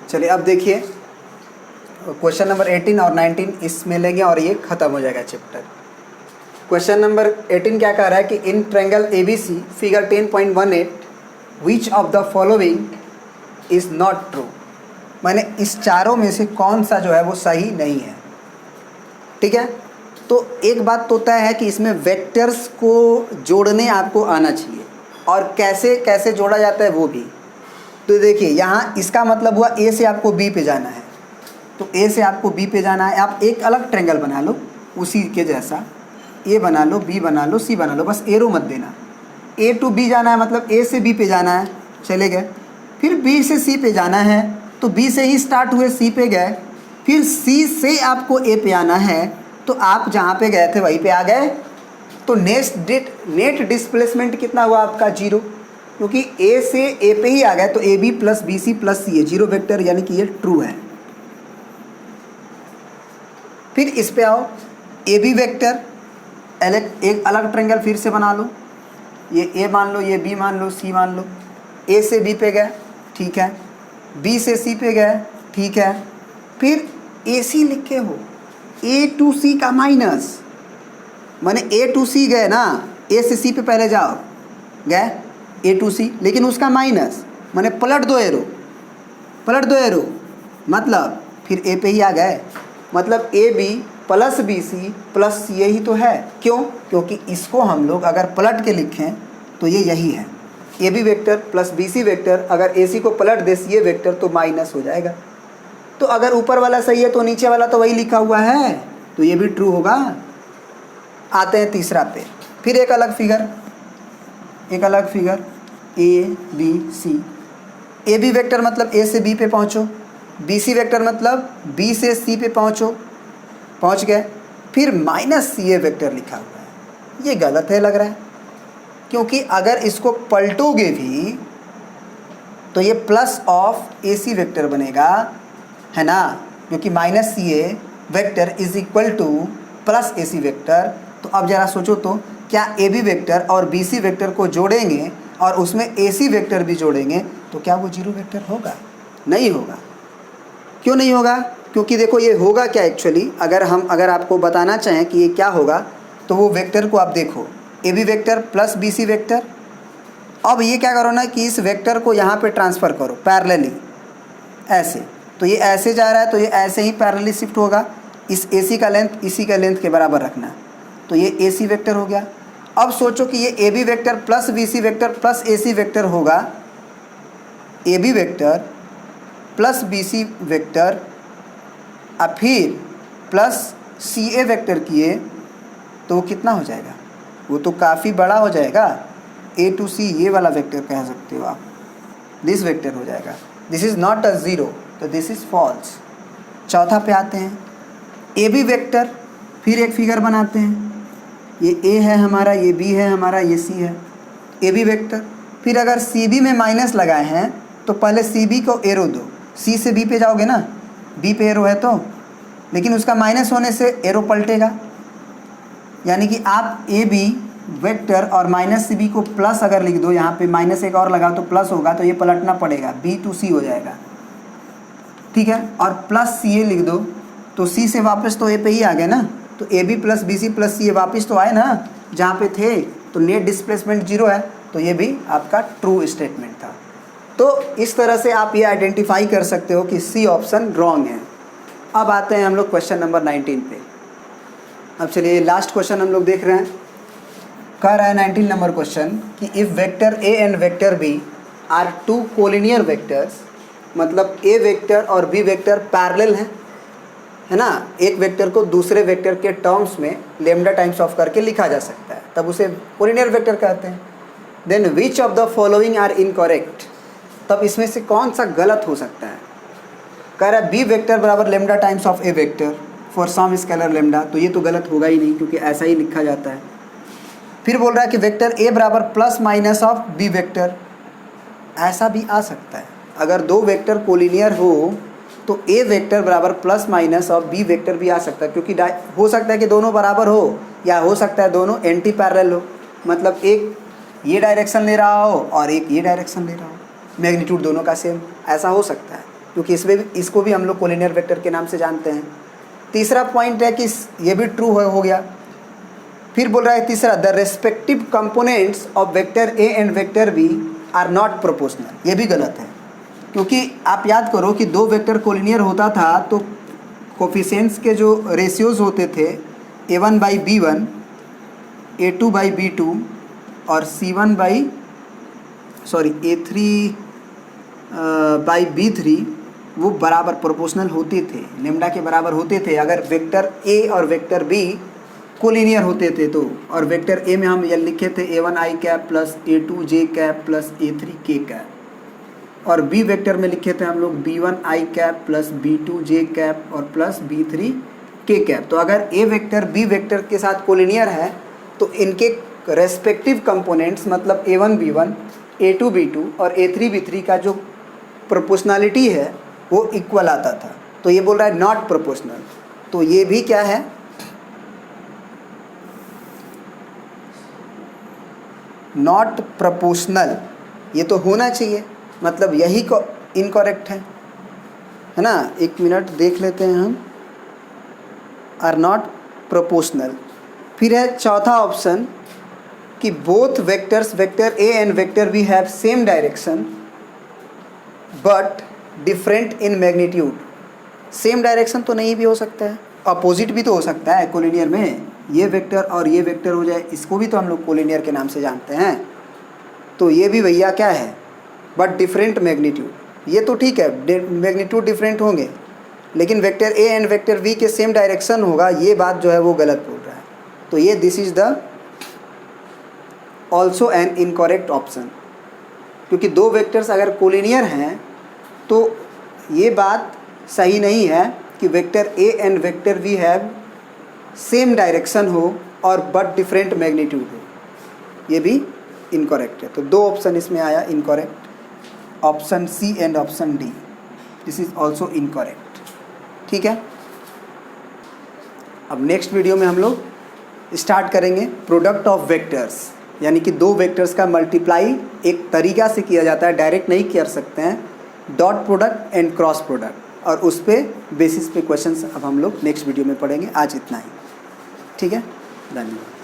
चलिए अब देखिए क्वेश्चन नंबर 18 और 19 इसमें लेंगे और ये ख़त्म हो जाएगा चैप्टर। क्वेश्चन नंबर 18 क्या कह रहा है कि in triangle ABC figure 10.18 which of the following is not true. मैंने इस चारों में से कौन सा जो है वो सही नहीं है। ठीक है, तो एक बात तो तय है कि इसमें वेक्टर्स को जोड़ने आपको आना चाहिए और कैसे कैसे जोड़ा जाता है वो भी। तो देखिए यहाँ इसका मतलब हुआ ए से आपको बी पे जाना है, तो ए से आपको बी पे जाना है। आप एक अलग ट्रायंगल बना लो उसी के जैसा, ए बना लो, बी बना लो, सी बना लो, बस एरो मत देना। ए टू बी जाना है मतलब ए से बी पे जाना है, चले गए। फिर बी से सी पे जाना है तो बी से ही स्टार्ट हुए सी पे गए, फिर सी से आपको ए पे आना है तो आप जहाँ पे गए थे वहीं पे आ गए। तो नेट डिस्प्लेसमेंट कितना हुआ आपका 0, क्योंकि ए से ए पे ही आ गए तो A B plus B C plus C है 0 वेक्टर, यानी कि ये ट्रू है। फिर इस पे आओ ए बी वेक्टर, एक अलग ट्रायंगल फिर से बना लो, ये ए मान लो, ये बी मान लो, सी मान लो। ए से बी पे गए, ठीक है, बी से सी पे गए, ठीक है, फिर ए सी लिखे हो, ए टू सी का माइनस, माने ए टू सी गए ना, ए से सी पे पहले जाओ, गए ए टू सी, लेकिन उसका माइनस माने पलट दो एरो, मतलब फिर ए पे ही आ गए, मतलब A B plus B C plus C यही तो है। क्यों? क्योंकि इसको हम लोग अगर पलट के लिखें तो ये यही है, A B vector plus B C vector, अगर ए सी को पलट दे सी ए वेक्टर तो माइनस हो जाएगा। तो अगर ऊपर वाला सही है तो नीचे वाला तो वही लिखा हुआ है, तो ये भी ट्रू होगा। आते हैं तीसरा पे, फिर एक अलग figure A B C. A B vector मतलब ए से बी पे पहुँचो, बी सी वेक्टर मतलब बी से सी पे पहुँच गए, फिर माइनस सी ए वेक्टर लिखा हुआ है। ये गलत है लग रहा है, क्योंकि अगर इसको पलटोगे भी तो ये plus of A C vector बनेगा, है ना, क्योंकि minus C A vector is equal to plus A C vector. तो अब ज़रा सोचो तो क्या ए बी वेक्टर और बी सी वेक्टर को जोड़ेंगे और उसमें ए सी वेक्टर भी जोड़ेंगे तो क्या वो 0 वेक्टर होगा? नहीं होगा। क्यों नहीं होगा? क्योंकि देखो ये होगा क्या एक्चुअली, अगर आपको बताना चाहें कि ये क्या होगा तो वो वेक्टर को आप देखो, A B vector plus B C vector. अब ये क्या करो ना कि इस वेक्टर को यहाँ पे ट्रांसफ़र करो पैरेलली ऐसे, तो ये ऐसे जा रहा है तो ये ऐसे ही पैरेलली शिफ्ट होगा। इस ए सी का लेंथ इसी का लेंथ के बराबर रखना, तो ये ए सी वेक्टर हो गया। अब सोचो कि ये A B vector plus B C vector plus A C vector होगा, A B vector plus B C vector और फिर प्लस सी ए वेक्टर किए तो वो कितना हो जाएगा? वो तो काफ़ी बड़ा हो जाएगा। ए टू सी ये वाला वेक्टर कह सकते हो आप, दिस वेक्टर हो जाएगा। This is not a zero, तो दिस इज़ फॉल्स। चौथा पे आते हैं, ए बी वेक्टर, फिर एक फिगर बनाते हैं, ये ए है हमारा, ये बी है हमारा, ये सी है, ए बी वेक्टर। फिर अगर सी बी में माइनस लगाए हैं तो पहले सी बी को एरो दो, सी से बी पे जाओगे ना, बी पे एरो है तो, लेकिन उसका माइनस होने से एरो पलटेगा, यानी कि आप ए बी वेक्टर और माइनस सी बी को प्लस अगर लिख दो, यहाँ पे माइनस एक और लगाओ तो प्लस होगा, तो ये पलटना पड़ेगा, बी टू सी हो जाएगा, ठीक है। और प्लस सी ए लिख दो तो सी से वापस तो ए पे ही आ गए ना, तो A B plus B C plus C A वापस तो आए ना जहाँ पे थे, तो नेट डिस्प्लेसमेंट 0 है, तो ये भी आपका ट्रू स्टेटमेंट था। तो इस तरह से आप ये आइडेंटिफाई कर सकते हो कि सी ऑप्शन रॉन्ग है। अब आते हैं हम लोग क्वेश्चन नंबर 19 पे। अब चलिए लास्ट क्वेश्चन हम लोग देख रहे हैं। कह रहा है 19 नंबर क्वेश्चन कि if vector A and vector B are two collinear vectors, मतलब ए वेक्टर और बी वेक्टर पैरेलल हैं, है ना, एक वेक्टर को दूसरे वेक्टर के टर्म्स में लेमडा टाइम्स ऑफ करके लिखा जा सकता है, तब उसे कोलिनियर वेक्टर कहते हैं। Then which of the following are incorrect, तब इसमें से कौन सा गलत हो सकता है? कह रहा है बी वेक्टर बराबर lambda times of A vector for some scalar lambda, तो ये तो गलत होगा ही नहीं क्योंकि ऐसा ही लिखा जाता है। फिर बोल रहा है कि वेक्टर ए बराबर plus minus of B vector, ऐसा भी आ सकता है। अगर दो वेक्टर कोलिनियर हो तो ए वेक्टर बराबर plus minus of B vector भी आ सकता है, क्योंकि हो सकता है कि दोनों बराबर हो या हो सकता है दोनों एंटी पैरेलल हो, मतलब एक ये डायरेक्शन ले रहा हो और एक ये डायरेक्शन ले रहा हो, मैग्नीट्यूड दोनों का सेम, ऐसा हो सकता है। क्योंकि इसको भी हम लोग कोलिनियर वेक्टर के नाम से जानते हैं। तीसरा पॉइंट है कि ये भी ट्रू हो गया। फिर बोल रहा है तीसरा, the respective components of vector A and vector B are not proportional. ये भी गलत है, क्योंकि आप याद करो कि दो वेक्टर कोलिनियर होता था तो कोफिशिएंट्स के जो रेशियोज़ होते थे a1 by b1, a2 by b2 और a3 बाई b3 वो बराबर प्रोपोर्शनल होते थे, लेमडा के बराबर होते थे अगर वेक्टर ए और वेक्टर बी कोलिनियर होते थे तो। और वेक्टर ए में हम ये लिखे थे a1 i cap plus a2 j cap plus a3 k cap, और बी वेक्टर में लिखे थे हम लोग b1 i cap plus b2 j cap और प्लस b3 k कैप। तो अगर ए वेक्टर बी वेक्टर के साथ कोलिनियर है तो इनके रेस्पेक्टिव कंपोनेंट्स मतलब a1 b1, a2 b2 और a3 b3 का जो प्रोपोर्शनलिटी है वो इक्वल आता था। तो ये बोल रहा है नॉट प्रोपोर्शनल, तो ये भी क्या है, नॉट प्रोपोर्शनल। ये तो होना चाहिए, मतलब यही को इनकरेक्ट है ना। एक मिनट देख लेते हैं हम, आर नॉट प्रोपोर्शनल। फिर है चौथा ऑप्शन कि both vectors vector A and vector B have same direction but different in magnitude. Same direction तो नहीं भी हो सकता है, अपोजिट भी तो हो सकता है कोलिनियर में। ये वेक्टर और ये वेक्टर हो जाए, इसको भी तो हम लोग कोलिनियर के नाम से जानते हैं। तो ये भी भैया क्या है, बट डिफरेंट मैग्नीट्यूड। ये तो ठीक है, मैग्नीट्यूड डिफरेंट होंगे, लेकिन vector A and vector B के सेम डायरेक्शन होगा, ये बात जो है वो गलत बोल रहा है। तो ये this is the also an incorrect option, क्योंकि दो वेक्टर्स अगर कोलिनियर हैं तो ये बात सही नहीं है कि vector A and vector B have same direction हो और बट डिफरेंट मैग्नीट्यूड हो, ये भी इनकरेक्ट है। तो दो ऑप्शन इसमें आया incorrect, option C and option D, this is also incorrect. ठीक है, अब नेक्स्ट वीडियो में हम लोग स्टार्ट करेंगे प्रोडक्ट ऑफ वेक्टर्स, यानी कि दो वेक्टर्स का मल्टीप्लाई एक तरीका से किया जाता है, डायरेक्ट नहीं कर सकते हैं, dot product and cross product, और उस पे बेसिस पे क्वेश्चंस अब हम लोग नेक्स्ट वीडियो में पढ़ेंगे। आज इतना ही, ठीक है, धन्यवाद।